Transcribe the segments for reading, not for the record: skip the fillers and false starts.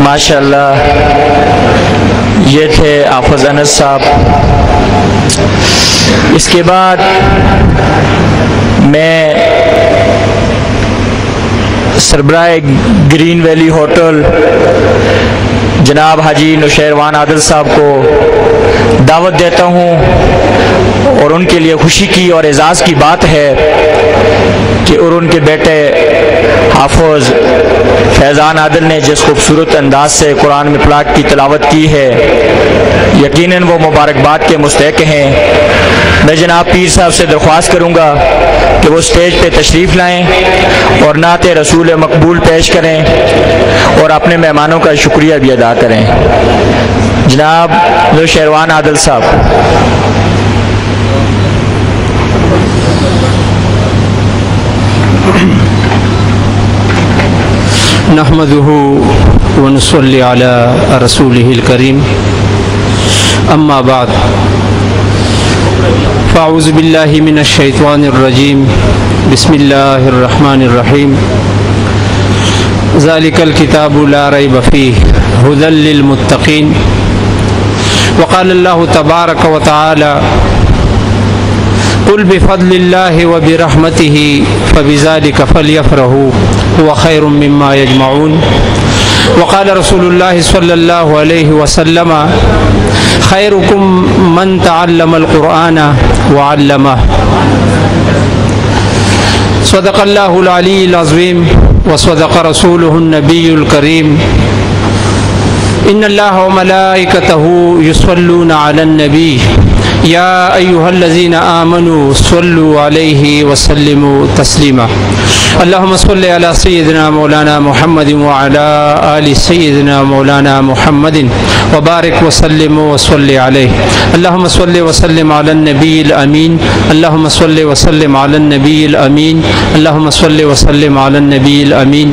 ماشاءاللہ یہ تھے حافظ انس صاحب۔ اس کے بعد میں سربراہ گرین ویلی ہوٹل جناب حاجی نوشیروان عادل صاحب کو دعوت دیتا ہوں، اور ان کے لیے خوشی کی اور اعزاز کی بات ہے کہ اور ان کے بیٹے حافظ فیضان عادل نے جس خوبصورت انداز سے قرآن میں پاک کی تلاوت کی ہے، یقیناً وہ مبارکباد کے مستحق ہیں۔ میں جناب پیر صاحب سے درخواست کروں گا کہ وہ اسٹیج پہ تشریف لائیں اور نعت رسول مقبول پیش کریں اور اپنے مہمانوں کا شکریہ بھی ادا کریں۔ جناب نوشیروان عادل صاحب۔ نحمده ونصلي على رسوله الكريم اما بعد فاعوذ بالله من الشيطان الرجيم بسم الله الرحمن الرحيم ذلك الكتاب لا ريب فيه هدى للمتقين وقال الله تبارك وتعالى قل بفضل الله وبرحمته فبذلك فليفرحوا هو خير مما يجمعون وقال رسول الله صلى الله عليه وسلم خيركم من تعلم القرآن وعلمه صدق الله العلي العظيم وصدق رسوله النبي الكريم إن الله وملائكته يصلون على النبي يا أيها الذين آمنوا صلوا عليه وسلموا تسليما اللهم صل على سيدنا مولانا محمد وعلى آل سيدنا مولانا محمد وبارك وسلم وصل عليه اللهم صل وسلم على النبي الأمين اللهم صل وسلم على النبي الأمين اللهم صل وسلم على النبي الأمين۔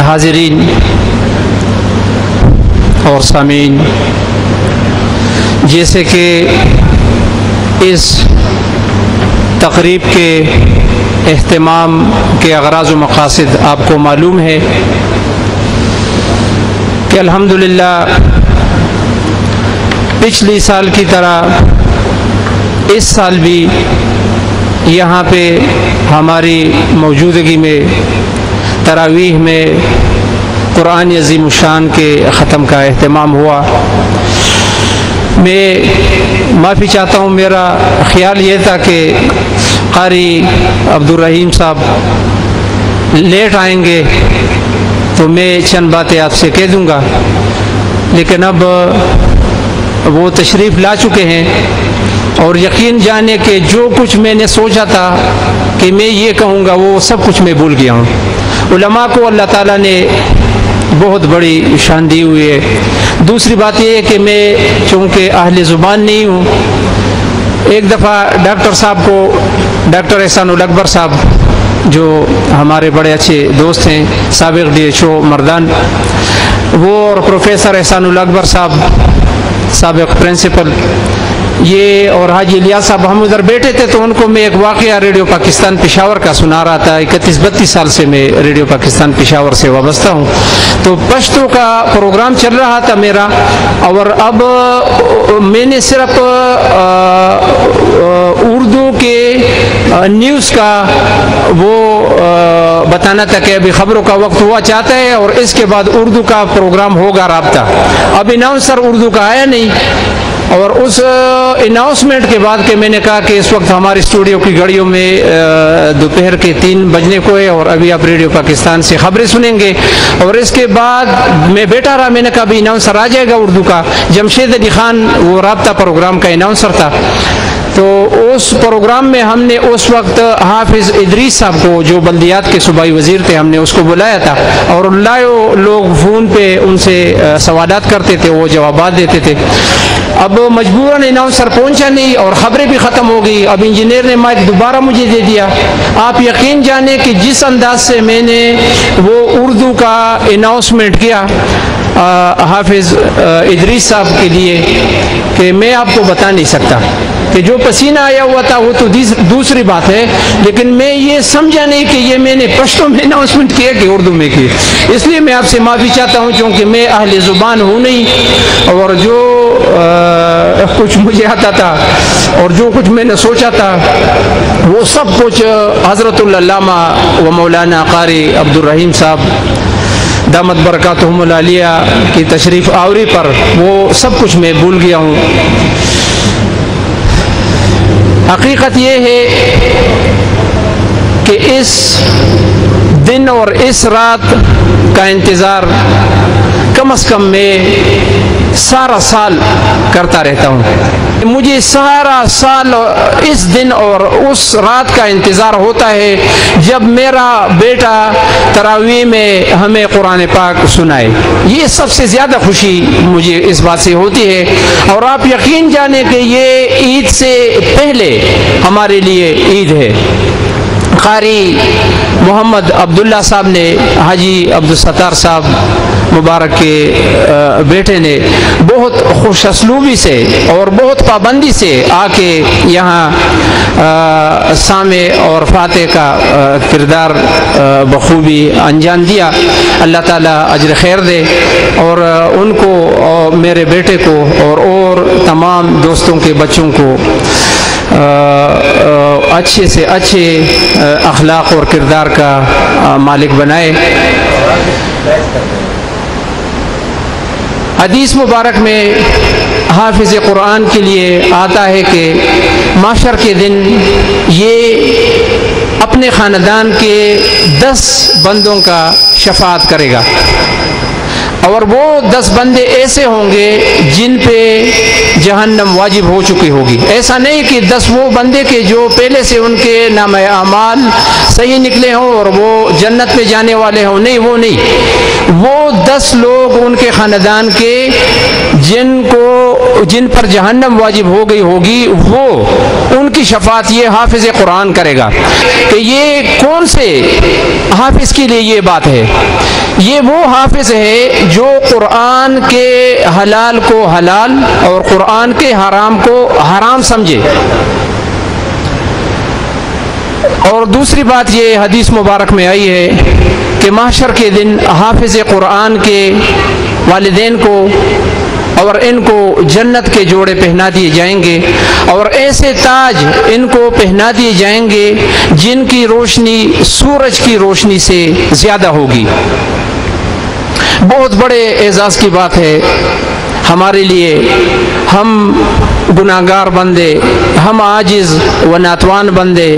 حاضرین اور سامعین، جیسے کہ اس تقریب کے اہتمام کے اغراض و مقاصد آپ کو معلوم ہے کہ الحمدللہ پچھلی سال کی طرح اس سال بھی یہاں پہ ہماری موجودگی میں تراویح میں قرآن عظیم الشان کے ختم کا اہتمام ہوا۔ میں معافی چاہتا ہوں، میرا خیال یہ تھا کہ قاری عبدالرحیم صاحب لیٹ آئیں گے تو میں چند باتیں آپ سے کہہ دوں گا، لیکن اب وہ تشریف لا چکے ہیں، اور یقین جانے کہ جو کچھ میں نے سوچا تھا کہ میں یہ کہوں گا وہ سب کچھ میں بھول گیا ہوں۔ علماء کو اللہ تعالیٰ نے بہت بڑی شان دی ہوئی ہے۔ دوسری بات یہ ہے کہ میں چونکہ اہل زبان نہیں ہوں، ایک دفعہ ڈاکٹر صاحب کو، ڈاکٹر احسان الاکبر صاحب جو ہمارے بڑے اچھے دوست ہیں، سابق DHO مردان، وہ اور پروفیسر احسان الاکبر صاحب سابق پرنسپل، یہ اور حاجی الیاس صاحب ہم ادھر بیٹھے تھے، تو ان کو میں ایک واقعہ ریڈیو پاکستان پشاور کا سنا رہا تھا۔ 31-32 سال سے میں ریڈیو پاکستان پشاور سے وابستہ ہوں، تو پشتو کا پروگرام چل رہا تھا میرا، اور اب میں نے صرف اردو کے نیوز کا وہ بتانا تھا کہ ابھی خبروں کا وقت ہوا چاہتا ہے، اور اس کے بعد اردو کا پروگرام ہوگا رابطہ۔ اب اناؤنسر اردو کا آیا نہیں، اور اس اناؤنسمنٹ کے بعد کہ میں نے کہا کہ اس وقت ہمارے اسٹوڈیو کی گھڑیوں میں دوپہر کے 3 بجنے کو ہے، اور ابھی آپ ریڈیو پاکستان سے خبریں سنیں گے، اور اس کے بعد میں بیٹھا رہا، میں نے کہا ابھی اناؤنسر آ جائے گا اردو کا۔ جمشید علی خان وہ رابطہ پروگرام کا اناؤنسر تھا، تو اس پروگرام میں ہم نے اس وقت حافظ ادریس صاحب کو جو بلدیات کے صوبائی وزیر تھے، ہم نے اس کو بلایا تھا، اور لوگ فون پہ ان سے سوالات کرتے تھے، وہ جوابات دیتے تھے۔ اب مجبوراً اناؤنسر پہنچا نہیں اور خبریں بھی ختم ہو گئی۔ اب انجینئر نے مائک دوبارہ مجھے دے دیا۔ آپ یقین جانیں کہ جس انداز سے میں نے وہ اردو کا اناؤنسمنٹ کیا، حافظ ادریس صاحب کے لیے کہ میں آپ کو بتا نہیں سکتا کہ جو پسینہ آیا ہوا تھا وہ تو دوسری بات ہے، لیکن میں یہ سمجھا نہیں کہ یہ میں نے پشتو میں اناؤنسمنٹ کیا کہ اردو میں کی، اس لیے میں آپ سے معافی چاہتا ہوں چونکہ میں اہل زبان ہوں نہیں، اور جو کچھ مجھے آتا تھا اور جو کچھ میں نے سوچا تھا وہ سب کچھ حضرت العلامہ و مولانا قاری عبدالرحیم صاحب دامت برکاتہم العالیہ کی تشریف آوری پر وہ سب کچھ میں بھول گیا ہوں۔ حقیقت یہ ہے کہ اس دن اور اس رات کا انتظار کم از کم میں سارا سال کرتا رہتا ہوں۔ مجھے سارا سال اس دن اور اس رات کا انتظار ہوتا ہے جب میرا بیٹا تراویح میں ہمیں قرآن پاک سنائے، یہ سب سے زیادہ خوشی مجھے اس بات سے ہوتی ہے، اور آپ یقین جانیں کہ یہ عید سے پہلے ہمارے لیے عید ہے۔ قاری محمد عبداللہ صاحب نے، حاجی عبدالستار صاحب مبارک کے بیٹے نے بہت خوش اسلوبی سے اور بہت پابندی سے آ کے یہاں سامع اور فاتح کا کردار بخوبی انجام دیا۔ اللہ تعالیٰ اجر خیر دے، اور ان کو اور میرے بیٹے کو اور تمام دوستوں کے بچوں کو اچھے سے اچھے اخلاق اور کردار کا مالک بنائے۔ حدیث مبارک میں حافظ قرآن کے لیے آتا ہے کہ محشر کے دن یہ اپنے خاندان کے 10 بندوں کا شفاعت کرے گا، اور وہ 10 بندے ایسے ہوں گے جن پہ جہنم واجب ہو چکی ہوگی۔ ایسا نہیں کہ 10 وہ بندے کے جو پہلے سے ان کے نام اعمال صحیح نکلے ہوں اور وہ جنت میں جانے والے ہوں، نہیں، وہ نہیں، وہ 10 لوگ ان کے خاندان کے جن پر جہنم واجب ہو گئی ہوگی، وہ ان کی شفاعت یہ حافظ قرآن کرے گا۔ کہ یہ کون سے حافظ کے لیے یہ بات ہے؟ یہ وہ حافظ ہے جو قرآن کے حلال کو حلال اور قرآن کے حرام کو حرام سمجھے۔ اور دوسری بات یہ حدیث مبارک میں آئی ہے کہ محشر کے دن حافظ قرآن کے والدین کو اور ان کو جنت کے جوڑے پہنا دیے جائیں گے، اور ایسے تاج ان کو پہنا دیے جائیں گے جن کی روشنی سورج کی روشنی سے زیادہ ہوگی۔ بہت بڑے اعزاز کی بات ہے ہمارے لیے۔ ہم گناہگار بندے، ہم عاجز و ناتوان بندے،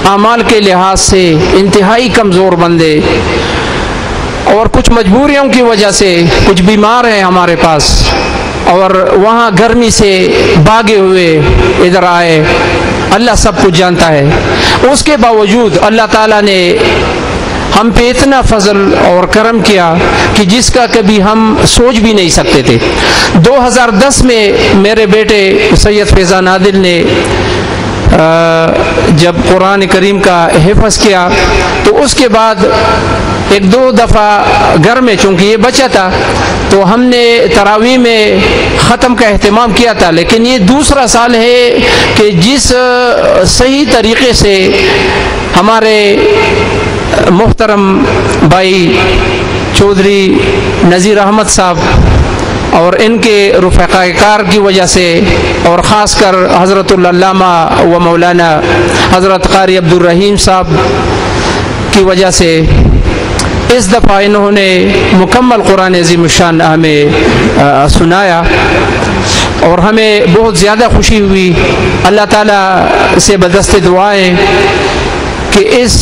اعمال کے لحاظ سے انتہائی کمزور بندے، اور کچھ مجبوریوں کی وجہ سے کچھ بیمار ہیں ہمارے پاس، اور وہاں گرمی سے بھاگے ہوئے ادھر آئے، اللہ سب کچھ جانتا ہے۔ اس کے باوجود اللہ تعالیٰ نے ہم پہ اتنا فضل اور کرم کیا کہ جس کا کبھی ہم سوچ بھی نہیں سکتے تھے۔ 2010 میں میرے بیٹے سید فیضان عادل نے جب قرآن کریم کا حفظ کیا تو اس کے بعد 1-2 دفعہ گھر میں، چونکہ یہ بچہ تھا تو ہم نے تراویح میں ختم کا اہتمام کیا تھا، لیکن یہ دوسرا سال ہے کہ جس صحیح طریقے سے ہمارے محترم بھائی چودھری نذیر احمد صاحب اور ان کے رفقائے کار کی وجہ سے، اور خاص کر حضرت العلامہ و مولانا حضرت قاری عبدالرحیم صاحب کی وجہ سے اس دفعہ انہوں نے مکمل قرآن عظیم الشان ہمیں سنایا، اور ہمیں بہت زیادہ خوشی ہوئی۔ اللہ تعالیٰ سے بدست دعائیں کہ اس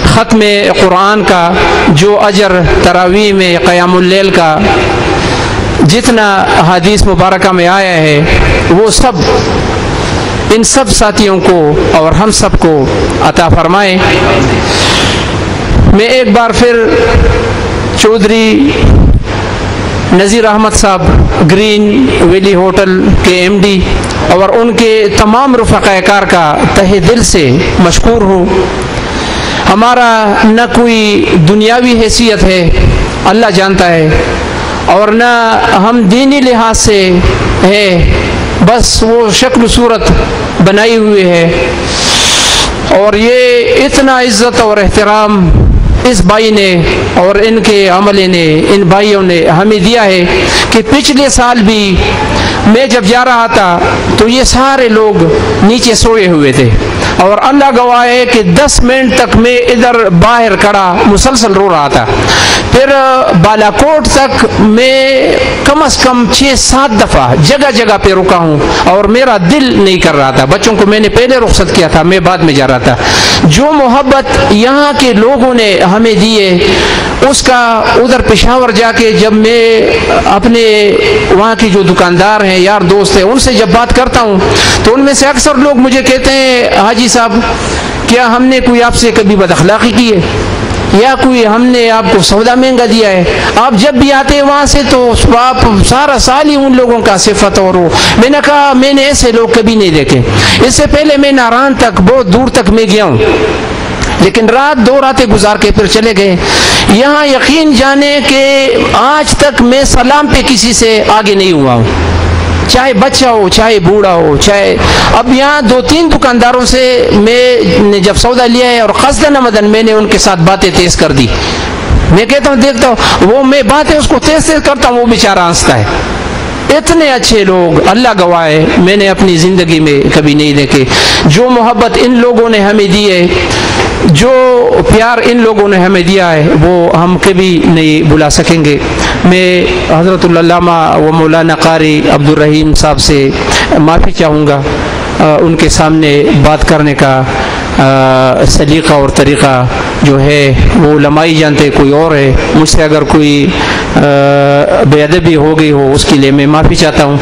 ختم قرآن کا جو اجر تراویح میں قیام اللیل کا جتنا حدیث مبارکہ میں آیا ہے وہ سب ان سب ساتھیوں کو اور ہم سب کو عطا فرمائے۔ میں ایک بار پھر چودھری نذیر احمد صاحب گرین ویلی ہوٹل کے ایم ڈی اور ان کے تمام رفقائے کار کا تہہ دل سے مشکور ہوں۔ ہمارا نہ کوئی دنیاوی حیثیت ہے، اللہ جانتا ہے، اور نہ ہم دینی لحاظ سے ہے، بس وہ شکل صورت بنائی ہوئی ہے. اور یہ اتنا عزت اور احترام اس بھائی نے اور ان کے عملے نے، ان بھائیوں نے ہمیں دیا ہے کہ پچھلے سال بھی میں جب جا رہا تھا تو یہ سارے لوگ نیچے سوئے ہوئے تھے، اور اللہ گواہ ہے کہ 10 منٹ تک میں ادھر باہر کھڑا مسلسل رو رہا تھا. پھر بالا کوٹ تک میں کم از کم 6-7 دفعہ جگہ جگہ پہ رکا ہوں، اور میرا دل نہیں کر رہا تھا. بچوں کو میں نے پہلے رخصت کیا تھا، میں بعد میں جا رہا تھا. جو محبت یہاں کے لوگوں نے ہمیں دی ہے اس کا ادھر پشاور جا کے جب میں اپنے وہاں کی جو دکاندار ہیں، یار دوست ہیں، ان سے جب بات کرتا ہوں تو ان میں سے اکثر لوگ مجھے کہتے ہیں حاجی صاحب کیا ہم نے کوئی آپ سے کبھی بد اخلاقی کی ہے، یا کوئی ہم نے آپ کو سودا مہنگا دیا ہے؟ آپ جب بھی آتے ہیں وہاں سے تو آپ سارا سال ہی ان لوگوں کا صفت اور ہو. میں نے کہا میں نے ایسے لوگ کبھی نہیں دیکھے. اس سے پہلے میں ناران تک بہت دور تک میں گیا ہوں، لیکن رات 2 راتیں گزار کے پھر چلے گئے. یہاں یقین جانے کہ آج تک میں سلام پہ کسی سے آگے نہیں ہوا ہوں، چاہے بچہ ہو چاہے بوڑھا ہو. چاہے اب یہاں 2-3 دکانداروں سے میں نے جب سودا لیا ہے اور قصدن عمدن میں نے ان کے ساتھ باتیں تیز کر دی. میں کہتا ہوں دیکھتا ہوں وہ میں باتیں اس کو تیز کرتا ہوں، وہ بیچارہ ہنستا ہے. اتنے اچھے لوگ اللہ گواہ ہے میں نے اپنی زندگی میں کبھی نہیں دیکھے. جو محبت ان لوگوں نے ہمیں دی ہے، جو پیار ان لوگوں نے ہمیں دیا ہے، وہ ہم کبھی نہیں بلا سکیں گے. میں حضرت العلامہ و مولانا قاری عبدالرحیم صاحب سے معافی چاہوں گا. ان کے سامنے بات کرنے کا سلیقہ اور طریقہ جو ہے وہ علماء ہی جانتے، کوئی اور ہے. مجھ سے اگر کوئی بے ادبی ہو گئی ہو اس کے لیے میں معافی چاہتا ہوں.